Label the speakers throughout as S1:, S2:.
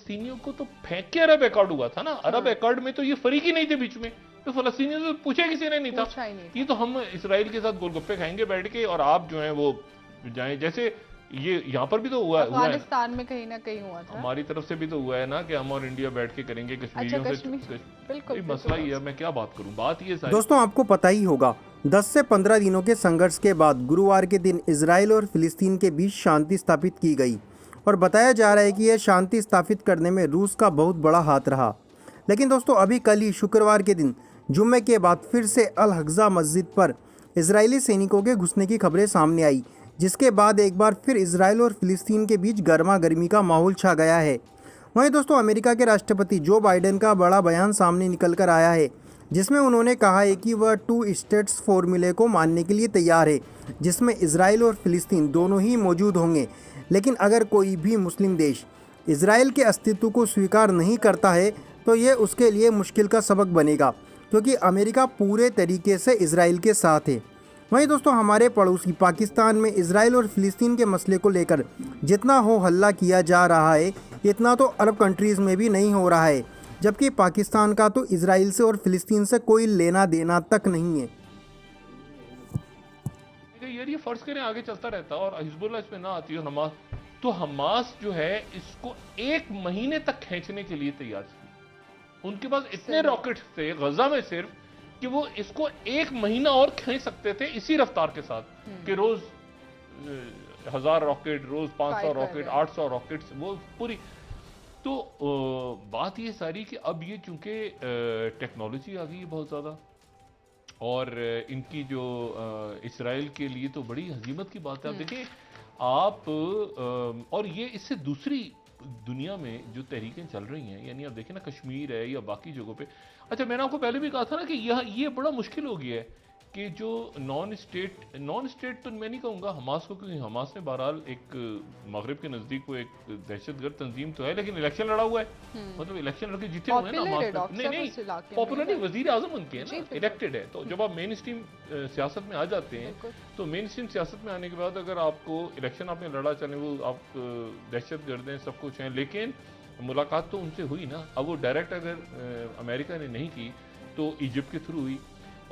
S1: फलस्तीनियों को तो फेंक के अरब एकॉर्ड हुआ था ना। अरब एकॉर्ड में तो ये फरीक ही नहीं थे बीच में, तो फलस्तीनियों से पूछा किसी ने नहीं था। ये तो हम इसराइल के साथ गोलगप्पे खाएंगे बैठ के और आप जो है वो जाएं, जैसे ये यहाँ पर भी तो हुआ है,
S2: अफगानिस्तान में कहीं ना कहीं हुआ था।
S1: हमारी तरफ से भी तो हुआ है ना कि हम और इंडिया बैठ के करेंगे कश्मीरियों से।
S2: बिल्कुल
S1: मसला ही है, मैं क्या बात करूं, बात ये सारी।
S3: दोस्तों आपको पता ही होगा 10 से 15 दिनों के संघर्ष के बाद गुरुवार के दिन इजराइल और फिलिस्तीन के बीच शांति स्थापित की गई और बताया जा रहा है कि यह शांति स्थापित करने में रूस का बहुत बड़ा हाथ रहा। लेकिन दोस्तों अभी कल ही शुक्रवार के दिन जुम्मे के बाद फिर से अल हक्सा मस्जिद पर इजरायली सैनिकों के घुसने की खबरें सामने आई, जिसके बाद एक बार फिर इजराइल और फिलिस्तीन के बीच गर्मा गर्मी का माहौल छा गया है। वहीं दोस्तों अमेरिका के राष्ट्रपति जो बाइडेन का बड़ा बयान सामने निकल कर आया है, जिसमें उन्होंने कहा है कि वह 2 स्टेट्स फॉर्मूले को मानने के लिए तैयार है, जिसमें इजराइल और फिलिस्तीन दोनों ही मौजूद होंगे। लेकिन अगर कोई भी मुस्लिम देश इजराइल के अस्तित्व को स्वीकार नहीं करता है तो ये उसके लिए मुश्किल का सबक बनेगा, क्योंकि अमेरिका पूरे तरीके से इजराइल के साथ है। वहीं दोस्तों हमारे पड़ोसी पाकिस्तान में इजराइल और फिलिस्तीन के मसले को लेकर जितना हो हल्ला किया जा रहा है इतना तो अरब कंट्रीज़ में भी नहीं हो रहा है, जबकि पाकिस्तान का तो इजराइल से और फिलिस्तीन से कोई लेना देना तक नहीं है।
S1: यार ये फर्ज करें आगे चलता रहता और हिजबुल्लाह इसमें ना आती और हमास, तो हमास जो है इसको 1 महीने तक खींचने के लिए तैयार थी। उनके पास इतने रॉकेट थे गजा में सिर्फ कि वो इसको 1 महीना और खींच सकते थे इसी रफ्तार के साथ कि रोज 1000 रॉकेट, रोज 500 रॉकेट, 800 रॉकेट, वो पूरी। तो बात ये सारी कि अब ये चूंकि टेक्नोलॉजी आ गई है बहुत ज़्यादा और इनकी जो इसराइल के लिए तो बड़ी हजीमत की बात है। आप देखिए आप और ये इससे दूसरी दुनिया में जो तहरीकें चल रही हैं, यानी आप देखें ना कश्मीर है या बाकी जगहों पे। अच्छा मैंने आपको पहले भी कहा था ना कि ये बड़ा मुश्किल हो गया है कि जो नॉन स्टेट तो मैं नहीं कहूँगा हमास को, क्योंकि हमास ने बहरहाल एक मगरिब के नज़दीक वो एक दहशतगर्द तंजीम तो है, लेकिन इलेक्शन लड़ा हुआ है, मतलब इलेक्शन लड़के जीते हुए हैं ना हमास। नहीं पॉपुलर नहीं, वजीर आजम उनके हैं ना, इलेक्टेड है। तो जब आप मेन स्ट्रीम सियासत में आ जाते हैं तो मेन स्ट्रीम सियासत में आने के बाद अगर आपको इलेक्शन आपने लड़ा, चले वो आप दहशतगर्द हैं सब कुछ हैं, लेकिन मुलाकात तो उनसे हुई ना। अब वो डायरेक्ट अगर अमेरिका ने नहीं की तो इजिप्ट के थ्रू हुई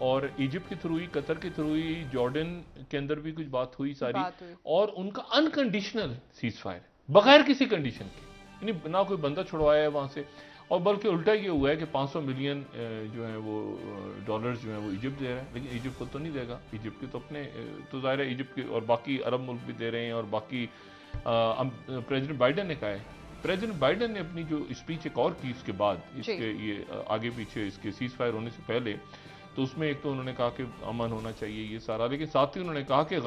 S1: और इजिप्ट के थ्रू हुई, कतर के थ्रू हुई, जॉर्डन के अंदर भी कुछ बात हुई सारी और उनका अनकंडीशनल सीज फायर बगैर किसी कंडीशन के, यानी ना कोई बंदा छुड़वाया है वहां से, और बल्कि उल्टा ये हुआ है कि 500 मिलियन जो है वो डॉलर्स जो है वो इजिप्ट दे रहा है, लेकिन इजिप्ट को तो नहीं देगा। इजिप्ट के तो अपने तो जाहिर है इजिप्ट के और बाकी अरब मुल्क भी दे रहे हैं और बाकी प्रेसिडेंट बाइडन ने कहा है, प्रेसिडेंट बाइडन ने अपनी जो स्पीच एक और की इसके बाद, इसके ये आगे पीछे इसके सीज फायर होने से पहले, तो उसमें एक तो उन्होंने कहा कि अमन होना चाहिए ये सारा, लेकिन साथ ही उन्होंने कहा कि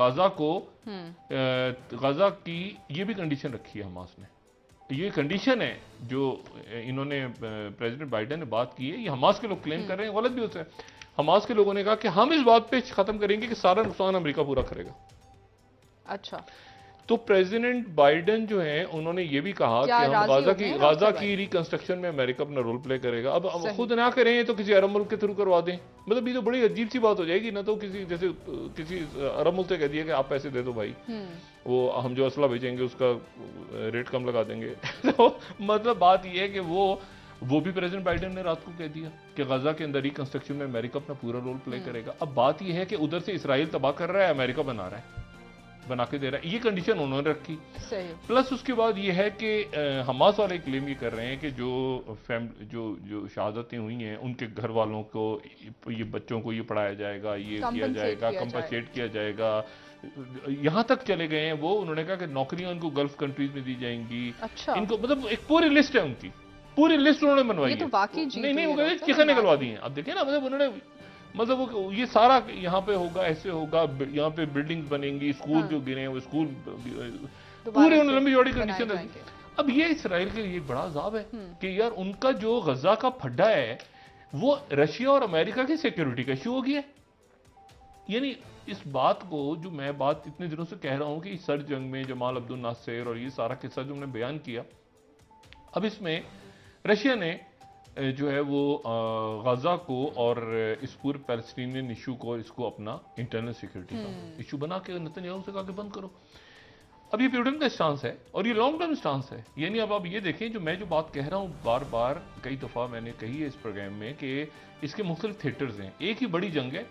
S1: गाजा की ये भी कंडीशन रखी है हमास ने। ये कंडीशन है जो इन्होंने प्रेसिडेंट बाइडन ने बात की है, ये हमास के लोग क्लेम कर रहे हैं, गलत भी होता है। हमास के लोगों ने कहा कि हम इस बात पे खत्म करेंगे कि सारा नुकसान अमेरिका पूरा करेगा।
S2: अच्छा,
S1: तो प्रेसिडेंट बाइडन जो है उन्होंने ये भी कहा कि हम गाजा की रिकंस्ट्रक्शन में अमेरिका अपना रोल प्ले करेगा। अब खुद ना करें तो किसी अरब मुल्क के थ्रू करवा दें, मतलब ये तो बड़ी अजीब सी बात हो जाएगी ना। तो किसी अरब मुल्क से कह दिया कि आप पैसे दे दो भाई, वो हम जो असला भेजेंगे उसका रेट कम लगा देंगे। तो मतलब बात ये है कि वो भी प्रेसिडेंट बाइडन ने रात को कह दिया कि गाजा के अंदर रिकंस्ट्रक्शन में अमेरिका अपना पूरा रोल प्ले करेगा। अब बात यह है कि उधर से इसराइल तबाह कर रहा है, अमेरिका बना के दे रहा है, ये कंडीशन उन्होंने रखी। प्लस उसके बाद ये है कि हमास वाले क्लेम ये कर रहे हैं कि जो शहादतें हुई हैं उनके घर वालों को, ये बच्चों को ये पढ़ाया जाएगा, ये किया जाएगा, कंपनसेट किया जाएगा, यहां तक चले गए हैं वो। उन्होंने कहा कि नौकरियां उनको गल्फ कंट्रीज में दी जाएंगी।
S2: अच्छा।
S1: इनको मतलब एक पूरी लिस्ट है उनकी, पूरी लिस्ट उन्होंने बनवाई है।
S2: तो बाकी
S1: नहीं वो किसने निकलवा दी है। अब देखिए ना, मतलब उन्होंने मतलब ये सारा यहाँ पे होगा, ऐसे होगा, यहाँ पे बिल्डिंग्स बनेंगी, स्कूल जो गिरे हैं वो स्कूल पूरे लंबी चौड़ी कंडीशन है। अब ये इसराइल के लिए बड़ा अजाब है कि यार उनका जो गजा का फड्डा है वो रशिया और अमेरिका की सिक्योरिटी का इशू हो गया। यानी इस बात को जो मैं बात इतने दिनों से कह रहा हूं कि सर्द जंग में जमाल अब्दुल नासिर और ये सारा किस्सा जो हमने बयान किया, अब इसमें रशिया ने जो है वो गाजा को और इस पूरे पैलेस्टीनियन इशू को, इसको अपना इंटरनल सिक्योरिटी का इशू बना के नेतन्याहू से कहा कि बंद करो। अब ये प्यूटन का स्टांस है और ये लॉन्ग टर्म स्टांस है। यानी अब आप ये देखें, जो मैं जो बात कह रहा हूं बार बार कई दफा मैंने कही है इस प्रोग्राम में कि इसके मुख्तलिफ थिएटर्स हैं। एक ही बड़ी जंग है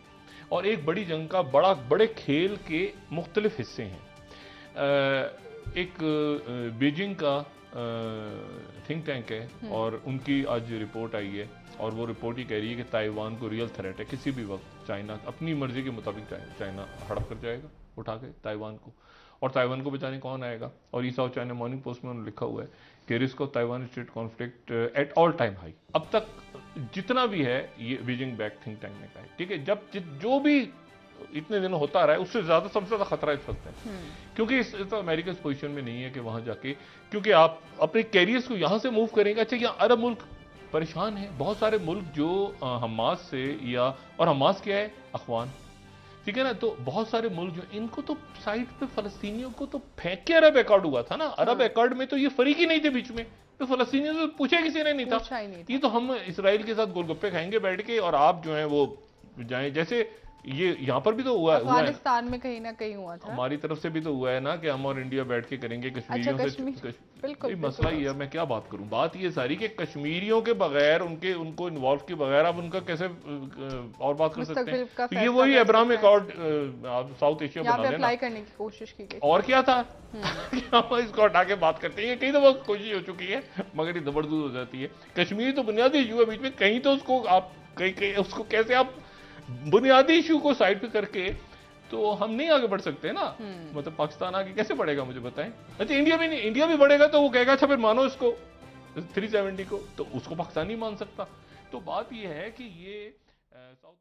S1: और एक बड़ी जंग का बड़े खेल के मुख्तलिफ हिस्से हैं। एक बीजिंग का थिंक टैंक है और उनकी आज रिपोर्ट आई है और वो रिपोर्ट ही कह रही है कि ताइवान को रियल थ्रेट है। किसी भी वक्त चाइना अपनी मर्जी के मुताबिक चाइना हड़प कर जाएगा उठा के ताइवान को, और ताइवान को बचाने कौन आएगा। और ये साउथ चाइना मॉर्निंग पोस्ट में उन्होंने लिखा हुआ है कि risk of Taiwan state conflict at all time high. अब तक जितना भी है ये बीजिंग बैक थिंक टैंक ने कहा है, ठीक है। जब जो भी इतने दिन होता रहा है उससे ज्यादा सबसे ज्यादा खतरा इस वक्त है, क्योंकि इस तो अमेरिका इस पोजीशन में नहीं है कि वहां जाके, क्योंकि आप अपने कैरियर्स को यहां से मूव करेंगे। अच्छा, यहाँ अरब मुल्क परेशान है, बहुत सारे मुल्क जो हमास से या, और हमास क्या है, अखवान, ठीक है ना। तो बहुत सारे मुल्क जो इनको तो साइड पे फलस्तीनियों को तो फेंक के अरब एकॉर्ड हुआ था ना। अरब एकॉर्ड में तो ये फरीक ही नहीं थे बीच में, तो फलस्तीनियों से पूछा किसी ने नहीं था। ये तो हम इसराइल के साथ गोलगप्पे खाएंगे बैठ के और आप जो है वो जाएं, जैसे ये यहाँ पर भी तो हुआ है,
S2: अफगानिस्तान में कहीं ना कहीं हुआ था।
S1: हमारी तरफ से भी तो हुआ है ना कि हम और इंडिया बैठ के करेंगे कश्मीरियों से।
S2: बिल्कुल
S1: मसला ही है, मैं क्या बात करूं, बात ये सारी कि कश्मीरियों के बगैर उनको इन्वॉल्व के बगैर आप उनका कैसे और बात कर सकते हैं। तो ये वही अब्राहम एकॉर्ड आप साउथ एशिया बना लेना,
S2: अप्लाई करने की कोशिश की गई
S1: और क्या था हम इसको हटा के बात करते हैं। कई दफा कोशिश हो चुकी है मगर ये जबरदस्त हो जाती है। कश्मीर तो बुनियादी इशू है बीच में, कहीं तो उसको आप कहीं उसको कैसे आप बुनियादी इशू को साइड पे करके तो हम नहीं आगे बढ़ सकते ना। मतलब पाकिस्तान आगे कैसे बढ़ेगा मुझे बताएं। अच्छा, इंडिया भी बढ़ेगा तो वो कहेगा अच्छा फिर मानो इसको 370 को, तो उसको पाकिस्तान नहीं मान सकता। तो बात ये है कि ये साउथ